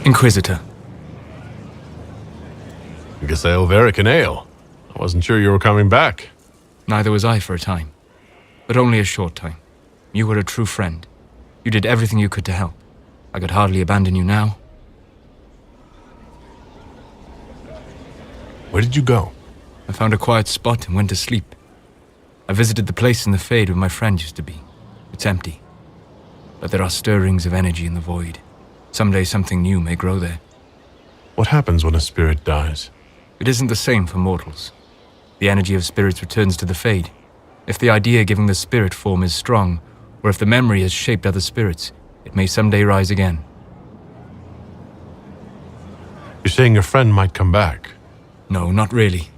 Inquisitor. I guess I owe Varric an ale. I wasn't sure you were coming back. Neither was I for a time. But only a short time. You were a true friend. You did everything you could to help. I could hardly abandon you now. Where did you go? I found a quiet spot and went to sleep. I visited the place in the Fade where my friend used to be. It's empty. But there are stirrings of energy in the void. Someday something new may grow there. What happens when a spirit dies? It isn't the same for mortals. The energy of spirits returns to the Fade. If the idea giving the spirit form is strong, or if the memory has shaped other spirits, it may someday rise again. You're saying your friend might come back? No, not really.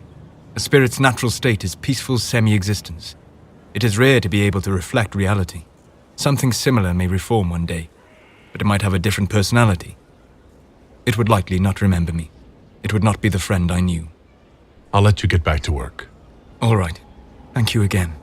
A spirit's natural state is peaceful semi-existence. It is rare to be able to reflect reality. Something similar may reform one day, but it might have a different personality. It would likely not remember me. It would not be the friend I knew. I'll let you get back to work. All right. Thank you again.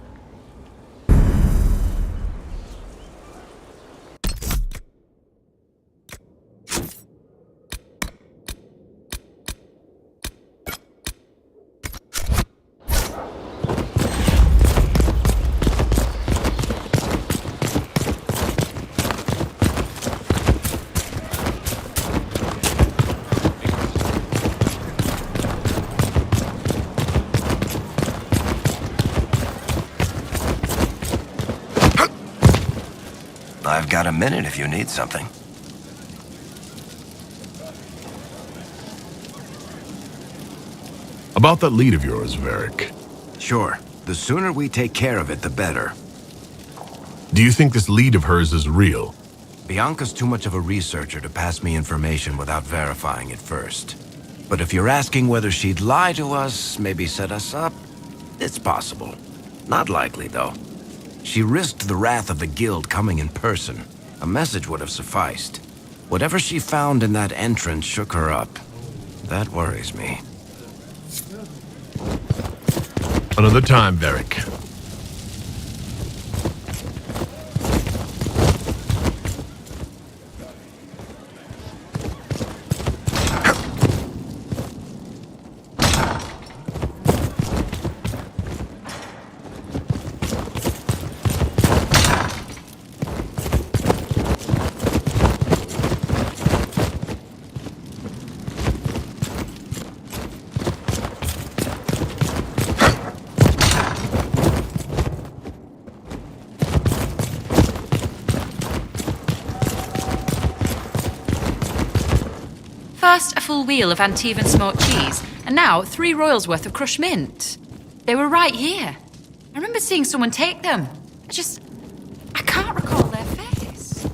I've got a minute if you need something. About that lead of yours, Varric. Sure. The sooner we take care of it, the better. Do you think this lead of hers is real? Bianca's too much of a researcher to pass me information without verifying it first. But if you're asking whether she'd lie to us, maybe set us up, it's possible. Not likely, though. She risked the wrath of the guild coming in person. A message would have sufficed. Whatever she found in that entrance shook her up. That worries me. Another time, Varric. First, a full wheel of Antivan smoked cheese, and now 3 royals worth of crushed mint. They were right here. I remember seeing someone take them. I can't recall their face.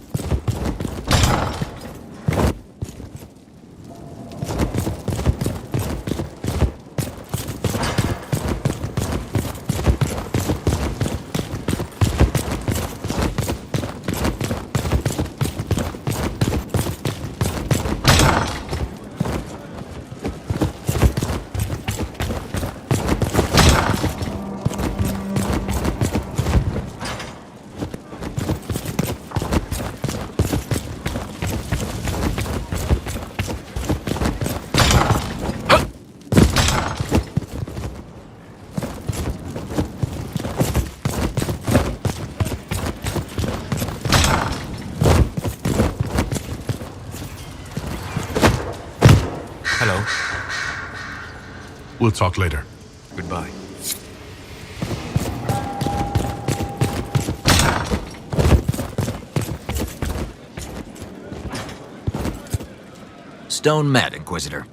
Hello. We'll talk later. Goodbye. Stone met, Inquisitor.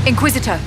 Inquisitor.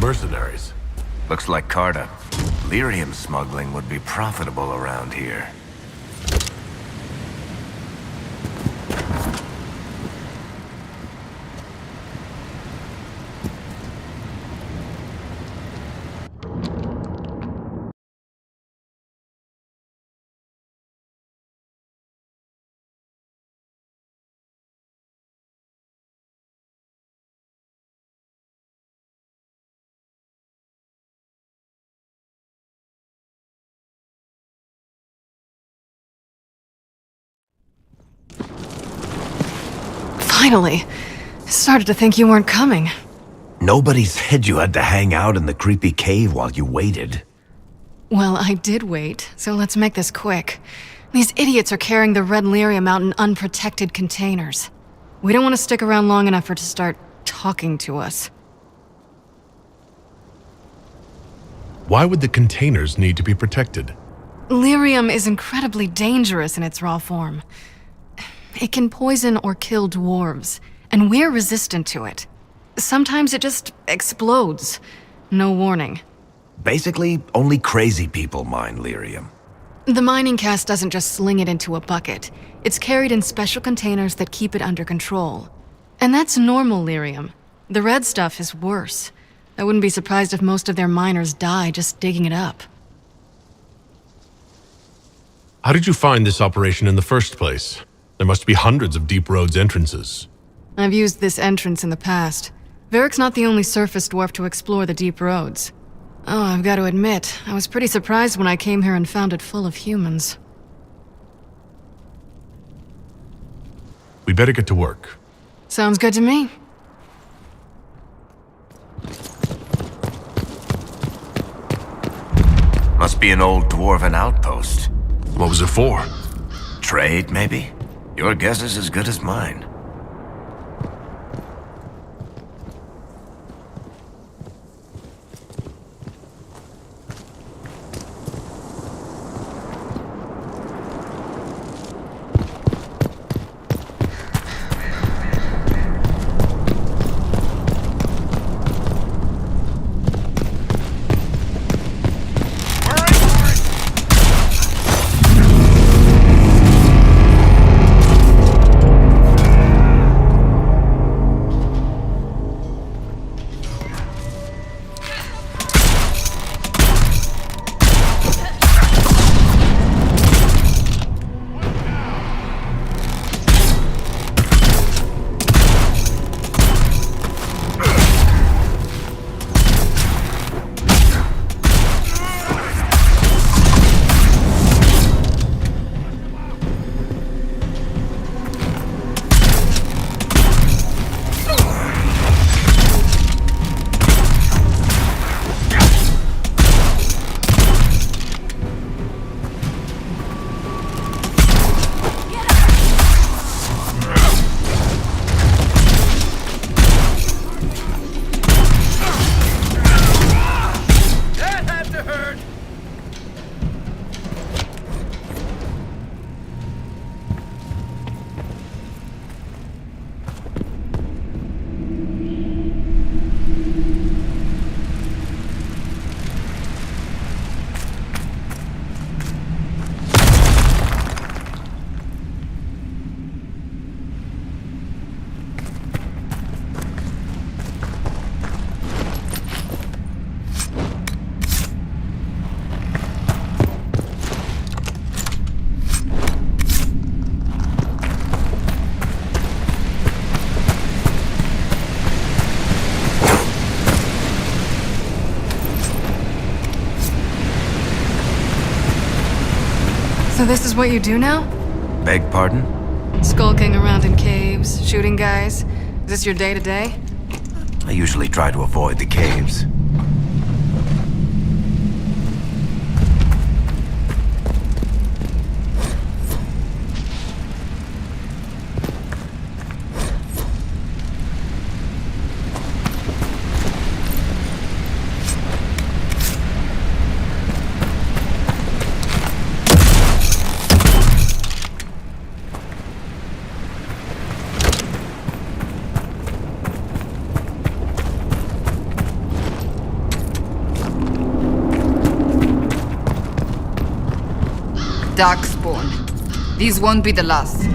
Mercenaries. Looks like Carta. Lyrium smuggling would be profitable around here. Finally. I started to think you weren't coming. Nobody said you had to hang out in the creepy cave while you waited. Well, I did wait, so let's make this quick. These idiots are carrying the red lyrium out in unprotected containers. We don't want to stick around long enough for it to start talking to us. Why would the containers need to be protected? Lyrium is incredibly dangerous in its raw form. It can poison or kill dwarves, and we're resistant to it. Sometimes it just explodes. No warning. Basically, only crazy people mine lyrium. The mining cast doesn't just sling it into a bucket. It's carried in special containers that keep it under control. And that's normal lyrium. The red stuff is worse. I wouldn't be surprised if most of their miners die just digging it up. How did you find this operation in the first place? There must be hundreds of Deep Road's entrances. I've used this entrance in the past. Varric's not the only surface dwarf to explore the Deep Roads. Oh, I've got to admit, I was pretty surprised when I came here and found it full of humans. We better get to work. Sounds good to me. Must be an old dwarven outpost. What was it for? Trade, maybe? Your guess is as good as mine. So this is what you do now? Beg pardon? Skulking around in caves, shooting guys? Is this your day-to-day? I usually try to avoid the caves. Darkspawn. These won't be the last.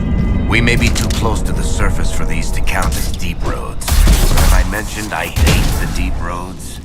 We may be too close to the surface for these to count as deep roads. But have I mentioned I hate the deep roads?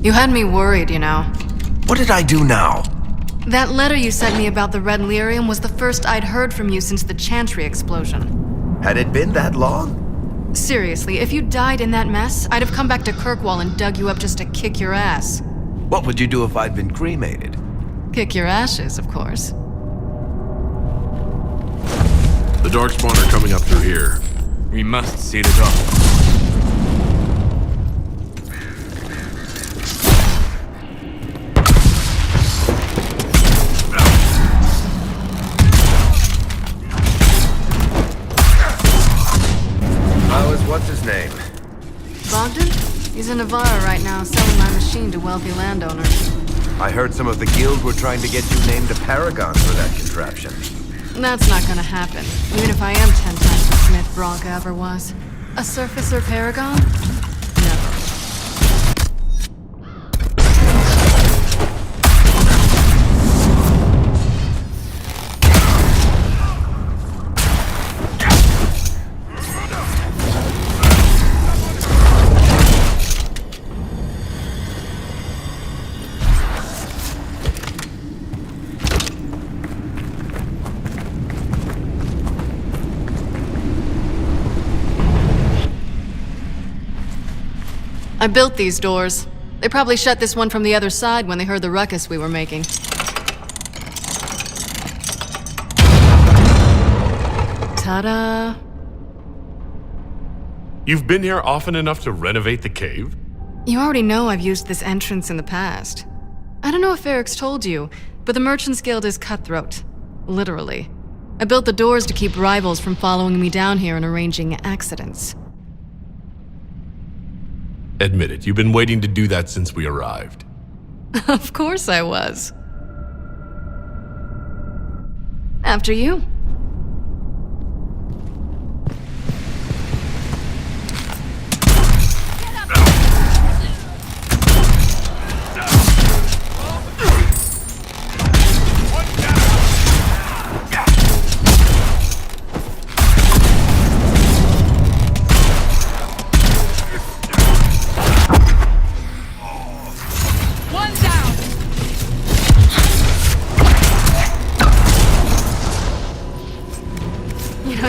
You had me worried, you know. What did I do now? That letter you sent me about the Red Lyrium was the first I'd heard from you since the Chantry explosion. Had it been that long? Seriously, if you died in that mess, I'd have come back to Kirkwall and dug you up just to kick your ass. What would you do if I'd been cremated? Kick your ashes, of course. The Darkspawn are coming up through here. We must seal it off. What's his name? Bogdan? He's in Navarra right now, selling my machine to wealthy landowners. I heard some of the guild were trying to get you named a paragon for that contraption. That's not gonna happen, even if I am 10 times the smith Bronca ever was. A surfacer paragon? Never. I built these doors. They probably shut this one from the other side when they heard the ruckus we were making. Ta-da! You've been here often enough to renovate the cave? You already know I've used this entrance in the past. I don't know if Eric's told you, but the Merchants Guild is cutthroat. Literally. I built the doors to keep rivals from following me down here and arranging accidents. Admit it, you've been waiting to do that since we arrived. Of course I was. After you.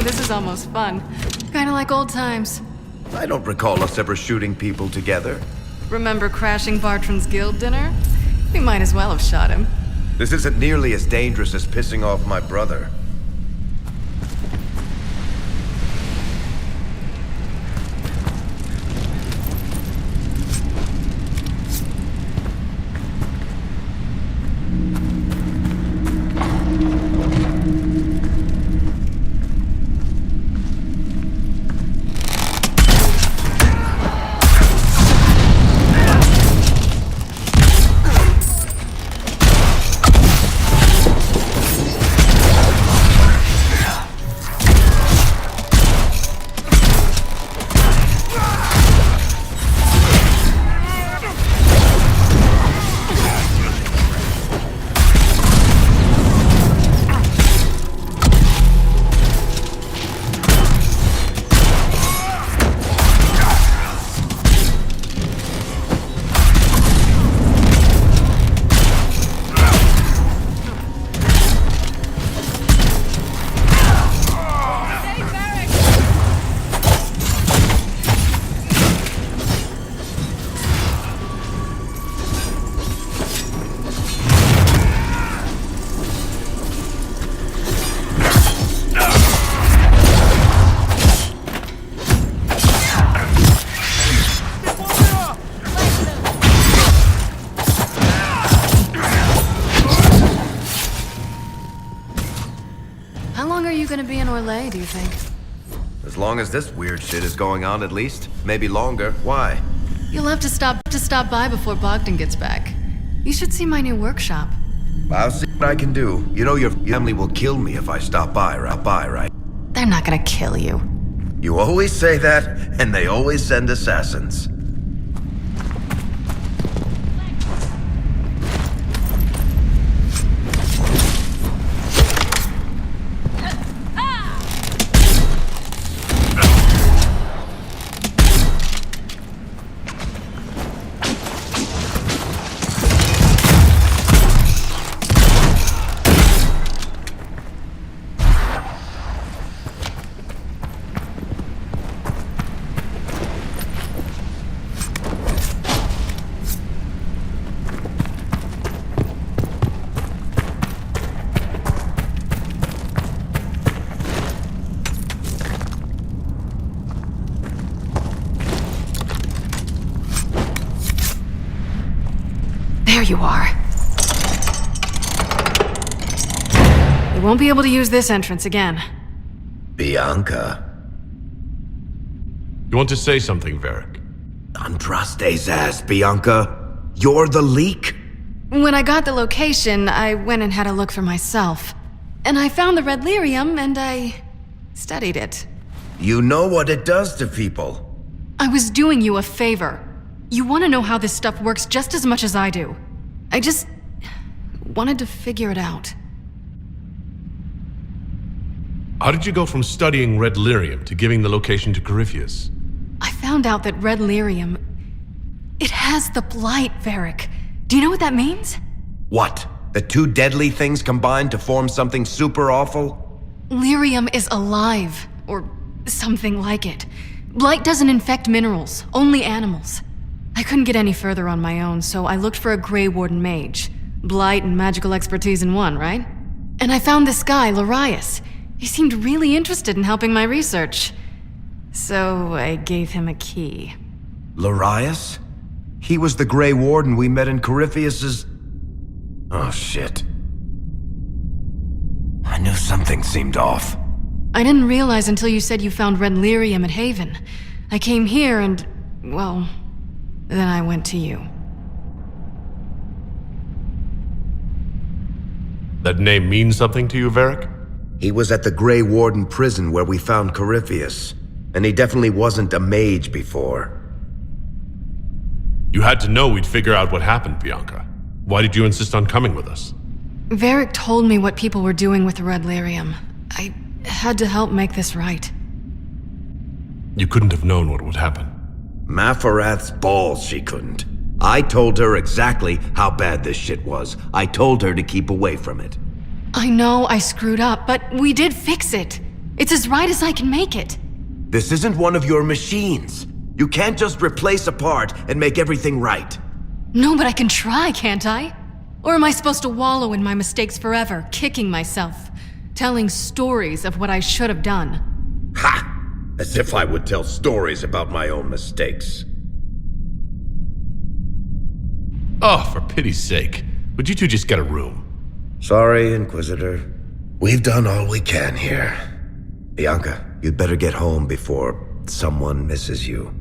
This is almost fun. Kinda like old times. I don't recall us ever shooting people together. Remember crashing Bartran's guild dinner? We might as well have shot him. This isn't nearly as dangerous as pissing off my brother. gonna be in Orlais, do you think? As long as this weird shit is going on, at least. Maybe longer. Why? You'll have to stop by before Bogdan gets back. You should see my new workshop. I'll see what I can do. You know your family will kill me if I stop by, right? They're not gonna kill you. You always say that, and they always send assassins. There you are. You won't be able to use this entrance again. Bianca. You want to say something, Varric? Andraste's ass, Bianca. You're the leak? When I got the location, I went and had a look for myself. And I found the red lyrium, and I studied it. You know what it does to people. I was doing you a favor. You want to know how this stuff works just as much as I do. I just wanted to figure it out. How did you go from studying red lyrium to giving the location to Corypheus? I found out that red lyrium... it has the blight, Varric. Do you know what that means? What? The two deadly things combined to form something super awful? Lyrium is alive, or something like it. Blight doesn't infect minerals, only animals. I couldn't get any further on my own, so I looked for a Grey Warden mage. Blight and magical expertise in one, right? And I found this guy, Larius. He seemed really interested in helping my research. So I gave him a key. Larius? He was the Grey Warden we met in Corypheus's... Oh, shit. I knew something seemed off. I didn't realize until you said you found red lyrium at Haven. I came here and, well, then I went to you. That name means something to you, Varric? He was at the Grey Warden prison where we found Corypheus, and he definitely wasn't a mage before. You had to know we'd figure out what happened, Bianca. Why did you insist on coming with us? Varric told me what people were doing with the red lyrium. I had to help make this right. You couldn't have known what would happen. Mafarath's balls she couldn't. I told her exactly how bad this shit was. I told her to keep away from it. I know I screwed up, but we did fix it. It's as right as I can make it. This isn't one of your machines. You can't just replace a part and make everything right. No, but I can try, can't I? Or am I supposed to wallow in my mistakes forever, kicking myself, telling stories of what I should have done? Ha! As if I would tell stories about my own mistakes. Oh, for pity's sake. Would you two just get a room? Sorry, Inquisitor. We've done all we can here. Bianca, you'd better get home before someone misses you.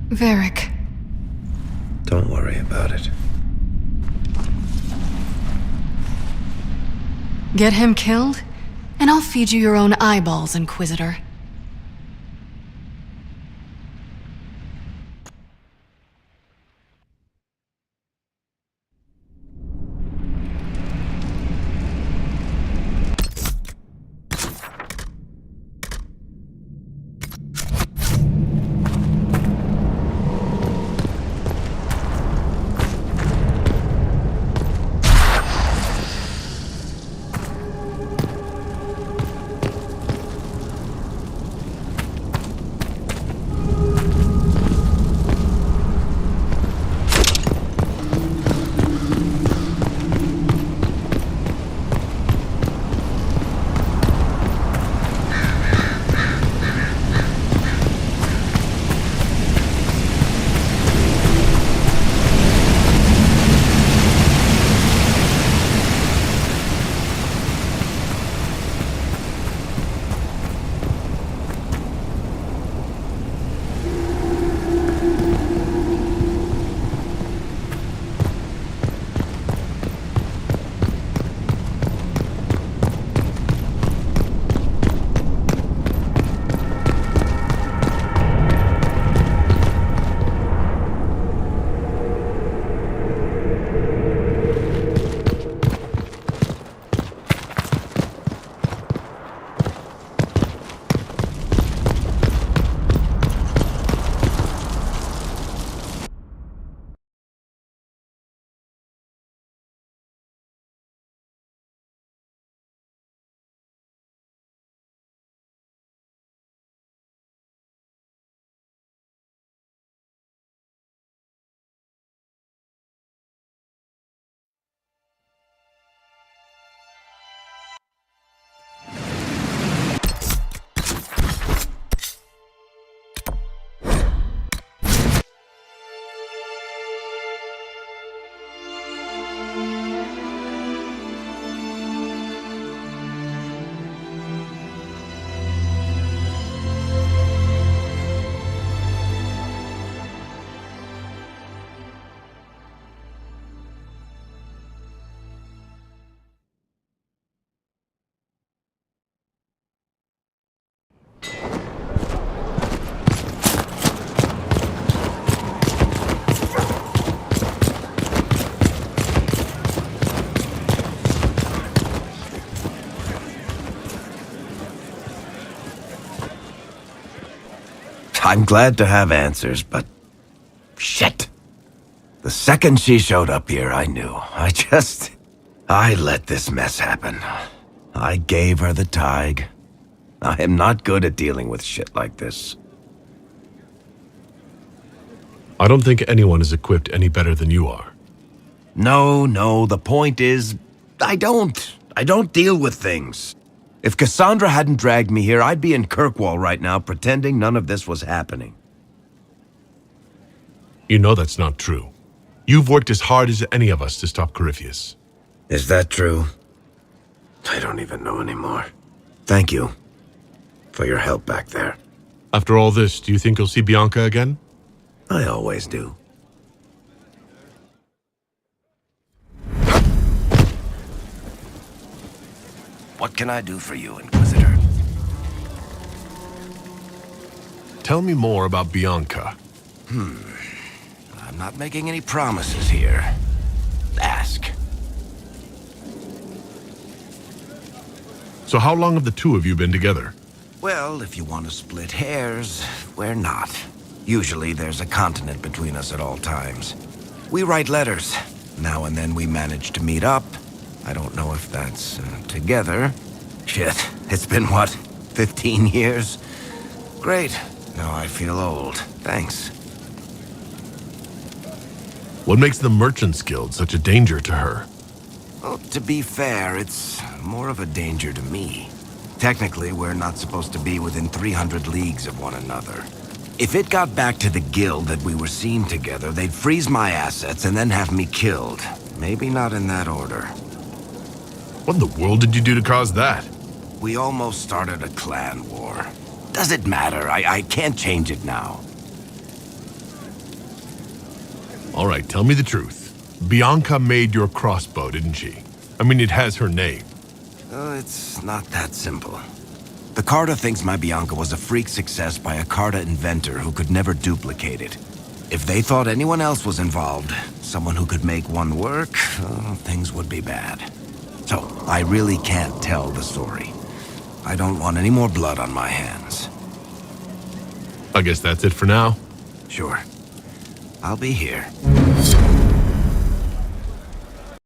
Varric. Don't worry about it. Get him killed, and I'll feed you your own eyeballs, Inquisitor. I'm glad to have answers, but... shit. The second she showed up here, I knew. I let this mess happen. I gave her the tig. I am not good at dealing with shit like this. I don't think anyone is equipped any better than you are. No, the point is, I don't deal with things. If Cassandra hadn't dragged me here, I'd be in Kirkwall right now pretending none of this was happening. You know that's not true. You've worked as hard as any of us to stop Corypheus. Is that true? I don't even know anymore. Thank you for your help back there. After all this, do you think you'll see Bianca again? I always do. What can I do for you, Inquisitor? Tell me more about Bianca. I'm not making any promises here. Ask. So how long have the two of you been together? Well, if you want to split hairs, we're not. Usually there's a continent between us at all times. We write letters. Now and then we manage to meet up. I don't know if that's together. Shit, it's been what, 15 years? Great. Now I feel old. Thanks. What makes the Merchants Guild such a danger to her? Well, to be fair, it's more of a danger to me. Technically, we're not supposed to be within 300 leagues of one another. If it got back to the guild that we were seen together, they'd freeze my assets and then have me killed. Maybe not in that order. What in the world did you do to cause that? We almost started a clan war. Does it matter? I can't change it now. All right, tell me the truth. Bianca made your crossbow, didn't she? I mean, it has her name. It's not that simple. The Carta thinks my Bianca was a freak success by a Carta inventor who could never duplicate it. If they thought anyone else was involved, someone who could make one work, things would be bad. So, I really can't tell the story. I don't want any more blood on my hands. I guess that's it for now. Sure. I'll be here.